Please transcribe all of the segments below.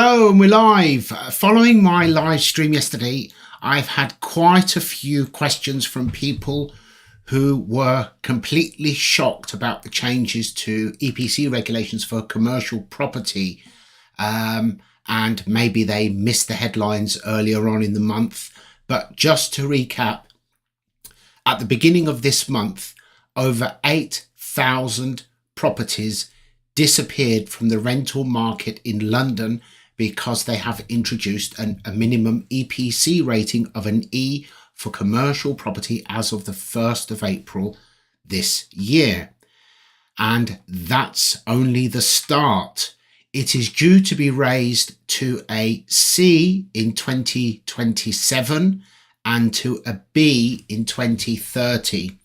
Hello, and we're live. Following my live stream yesterday, I've had quite a few questions from people who were completely shocked about the changes to EPC regulations for commercial property. And maybe they missed the headlines earlier on in the month. But just to recap, at the beginning of this month, over 8,000 properties disappeared from the rental market in London because they have introduced a minimum EPC rating of an E for commercial property as of the 1st of April this year. And that's only the start. It is due to be raised to a C in 2027 and to a B in 2030.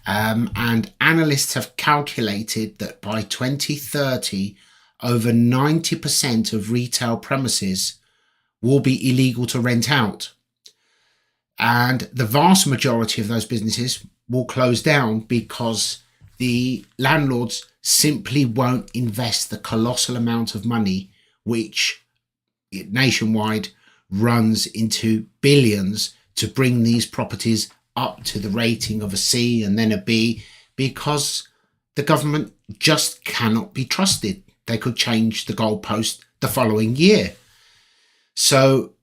And analysts have calculated that by 2030, over 90% of retail premises will be illegal to rent out. And the vast majority of those businesses will close down because the landlords simply won't invest the colossal amount of money, which nationwide runs into billions, to bring these properties up to the rating of a C and then a B, because the government just cannot be trusted. They could change the goalpost the following year. So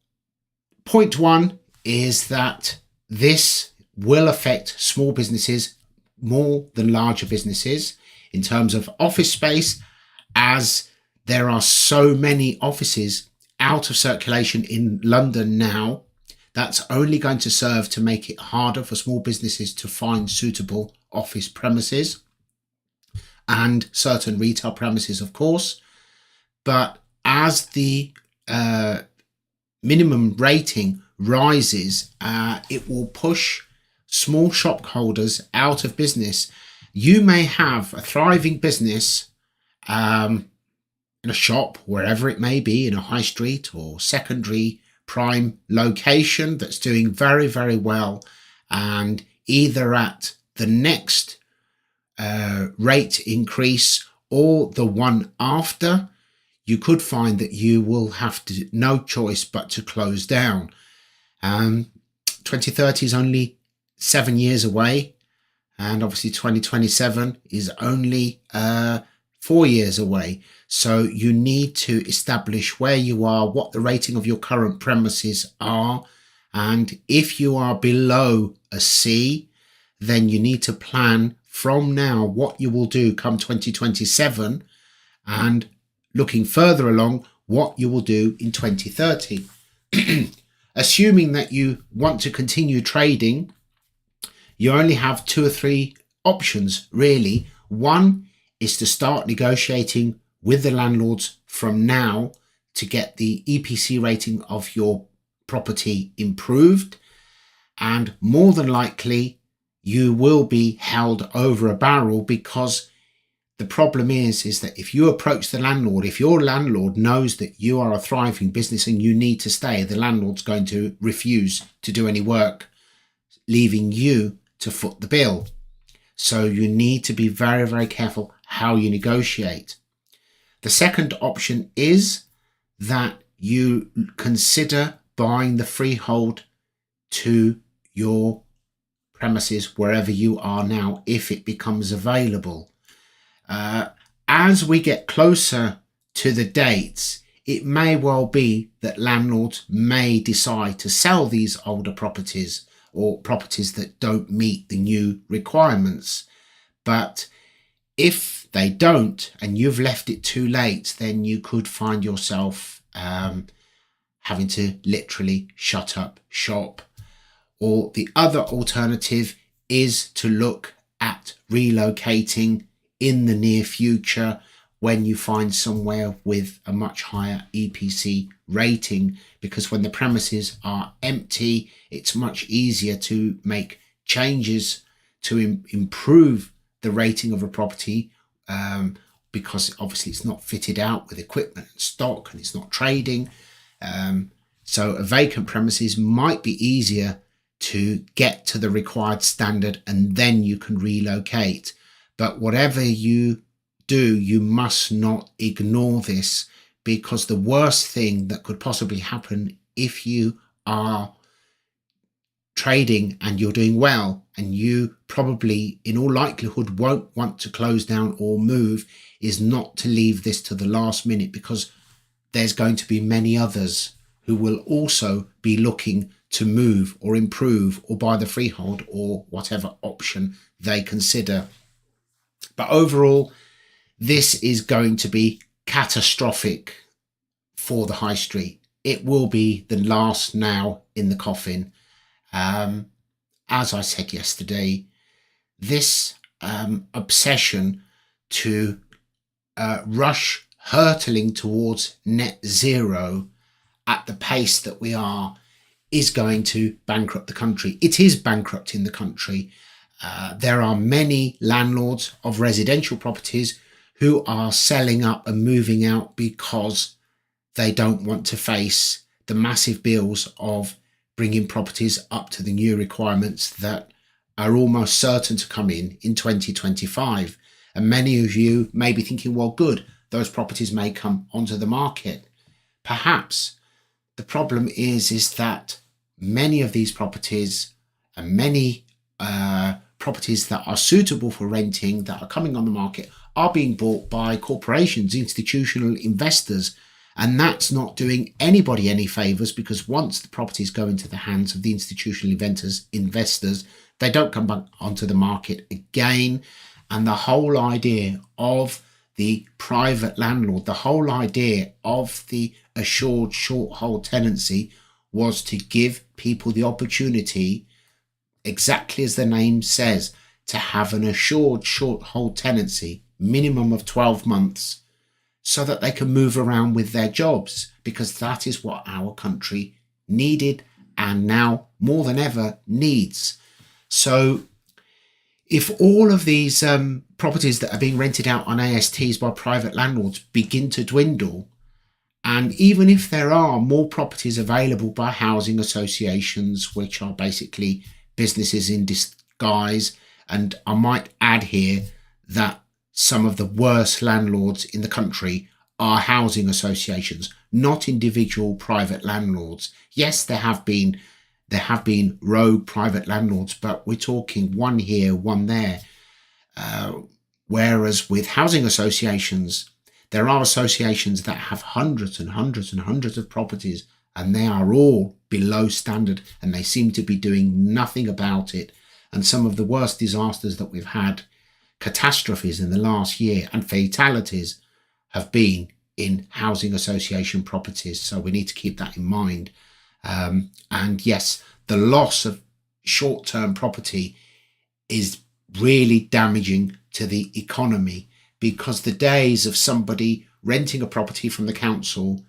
point one is that this will affect small businesses more than larger businesses in terms of office space, as there are so many offices out of circulation in London now. That's only going to serve to make it harder for small businesses to find suitable office premises and certain retail premises, of course. But as the minimum rating rises, it will push small shop holders out of business. You may have a thriving business in a shop, wherever it may be, in a high street or secondary prime location that's doing very, very well, and either at the next rate increase or the one after, you could find that you will have no choice but to close down. 2030 is only 7 years away, and obviously 2027 is only 4 years away. So you need to establish where you are, what the rating of your current premises are, and if you are below a C, then you need to plan from now what you will do come 2027, and looking further along, what you will do in 2030. Assuming that you want to continue trading, you only have 2 or 3 options, really. One is to start negotiating with the landlords from now to get the EPC rating of your property improved. And more than likely, you will be held over a barrel, because the problem is that if you approach the landlord, if your landlord knows that you are a thriving business and you need to stay, the landlord's going to refuse to do any work, leaving you to foot the bill. So you need to be very, very careful how you negotiate. The second option is that you consider buying the freehold to your premises wherever you are now, if it becomes available. As we get closer to the dates, it may well be that landlords may decide to sell these older properties or properties that don't meet the new requirements. But if they don't and you've left it too late, then you could find yourself having to literally shut up shop. Or the other alternative is to look at relocating in the near future when you find somewhere with a much higher EPC rating, because when the premises are empty, it's much easier to make changes to improve the rating of a property, because obviously it's not fitted out with equipment and stock and it's not trading. So a vacant premises might be easier to get to the required standard, and then you can relocate. But whatever you do, you must not ignore this, because the worst thing that could possibly happen if you are trading and you're doing well, and you probably in all likelihood won't want to close down or move, is not to leave this to the last minute, because there's going to be many others who will also be looking to move or improve or buy the freehold or whatever option they consider. But overall, this is going to be catastrophic for the high street. It will be the last nail in the coffin. As I said yesterday, this obsession to rush hurtling towards net zero at the pace that we are is going to bankrupt the country. It is bankrupting the country. There are many landlords of residential properties who are selling up and moving out because they don't want to face the massive bills of bringing properties up to the new requirements that are almost certain to come in 2025. And many of you may be thinking, well, good, those properties may come onto the market. Perhaps. The problem is that many of these properties and many properties that are suitable for renting that are coming on the market are being bought by corporations, institutional investors, and that's not doing anybody any favors, because once the properties go into the hands of the institutional investors, they don't come back onto the market again. And the whole idea of the private landlord, the whole idea of the assured short hold tenancy, was to give people the opportunity, exactly as the name says, to have an assured short hold tenancy, minimum of 12 months, so that they can move around with their jobs, because that is what our country needed and now more than ever needs. So if all of these properties that are being rented out on ASTs by private landlords begin to dwindle, and even if there are more properties available by housing associations, which are basically businesses in disguise, and I might add here that some of the worst landlords in the country are housing associations, not individual private landlords. Yes, there have been rogue private landlords, but we're talking one here, one there. Whereas with housing associations, there are associations that have hundreds and hundreds and hundreds of properties, and they are all below standard, and they seem to be doing nothing about it. And some of the worst disasters that we've had, catastrophes in the last year and fatalities, have been in housing association properties. So we need to keep that in mind. And yes, the loss of short-term property is really damaging to the economy, because the days of somebody renting a property from the council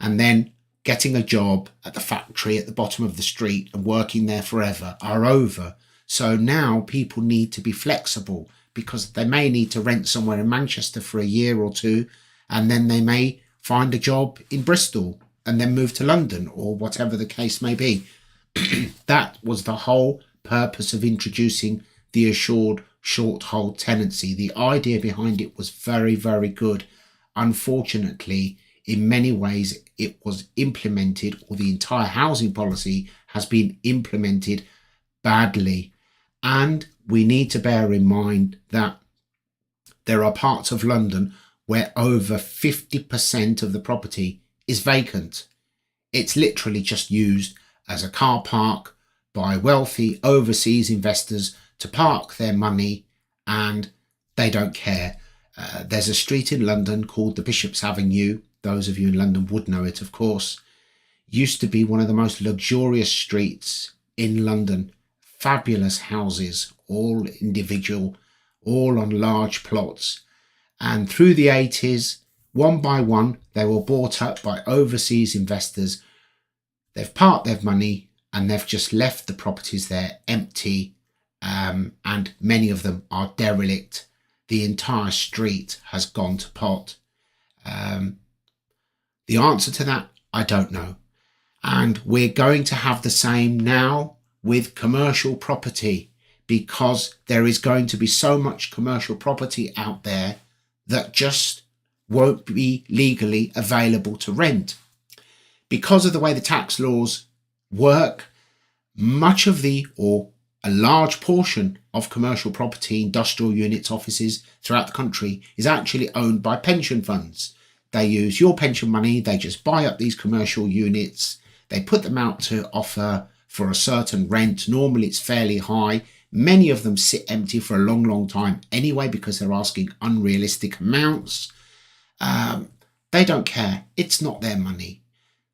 and then getting a job at the factory at the bottom of the street and working there forever are over. So now people need to be flexible, because they may need to rent somewhere in Manchester for a year or two, and then they may find a job in Bristol and then move to London, or whatever the case may be. That was the whole purpose of introducing the assured short hold tenancy. The idea behind it was very, very good. Unfortunately, in many ways, it was implemented, or the entire housing policy has been implemented badly. And we need to bear in mind that there are parts of London where over 50% of the property is vacant. It's literally just used as a car park by wealthy overseas investors to park their money, and they don't care. There's a street in London called the Bishop's Avenue. Those of you in London would know it, of course. Used to be one of the most luxurious streets in London. Fabulous houses, all individual, all on large plots. And through the 80s, one by one, they were bought up by overseas investors. They've parked their money and they've just left the properties there empty, and many of them are derelict. The entire street has gone to pot. The answer to that, I don't know. And we're going to have the same now with commercial property, because there is going to be so much commercial property out there that just won't be legally available to rent. Because of the way the tax laws work, much of or a large portion of commercial property, industrial units, offices throughout the country is actually owned by pension funds. They use your pension money, they just buy up these commercial units, they put them out to offer for a certain rent. Normally it's fairly high. Many of them sit empty for a long, long time anyway because they're asking unrealistic amounts. They don't care. It's not their money.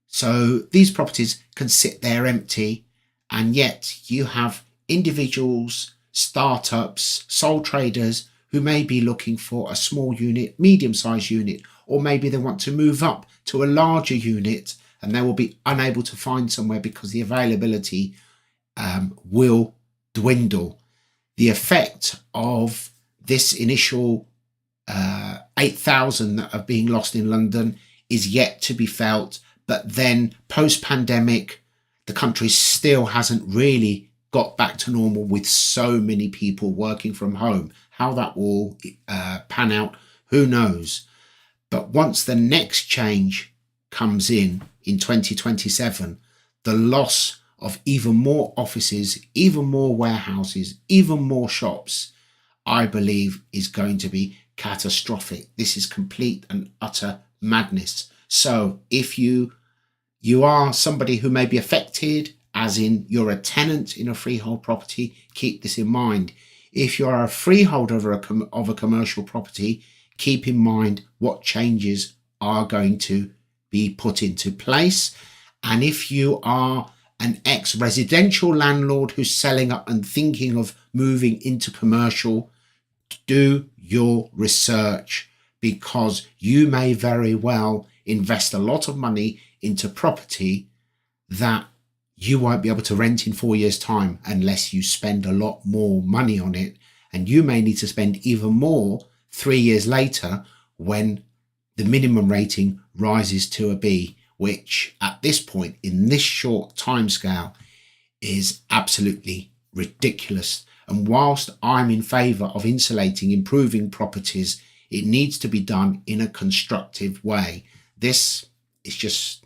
So these properties can sit there empty, and yet you have individuals, startups, sole traders who may be looking for a small unit, medium-sized unit, or maybe they want to move up to a larger unit and they will be unable to find somewhere because the availability will dwindle. The effect of this initial 8,000 that are being lost in London is yet to be felt, but then post-pandemic, the country still hasn't really got back to normal with so many people working from home. How that will pan out, who knows? But once the next change comes in 2027, the loss of even more offices, even more warehouses, even more shops, I believe is going to be catastrophic. This is complete and utter madness. So if you are somebody who may be affected, as in you're a tenant in a freehold property, keep this in mind. If you are a freeholder of a commercial property, keep in mind what changes are going to be put into place. And if you are an ex-residential landlord who's selling up and thinking of moving into commercial, do your research, because you may very well invest a lot of money into property that you won't be able to rent in 4 years' time unless you spend a lot more money on it. And you may need to spend even more 3 years later when the minimum rating rises to a B, which at this point in this short timescale is absolutely ridiculous. And whilst I'm in favour of insulating, improving properties, it needs to be done in a constructive way. This is just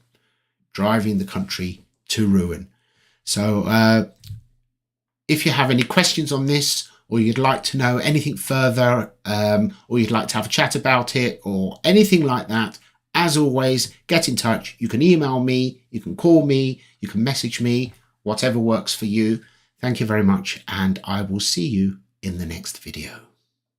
driving the country to ruin. So if you have any questions on this, or you'd like to know anything further, or you'd like to have a chat about it, or anything like that, as always, get in touch. You can email me, you can call me, you can message me, whatever works for you. Thank you very much, and I will see you in the next video.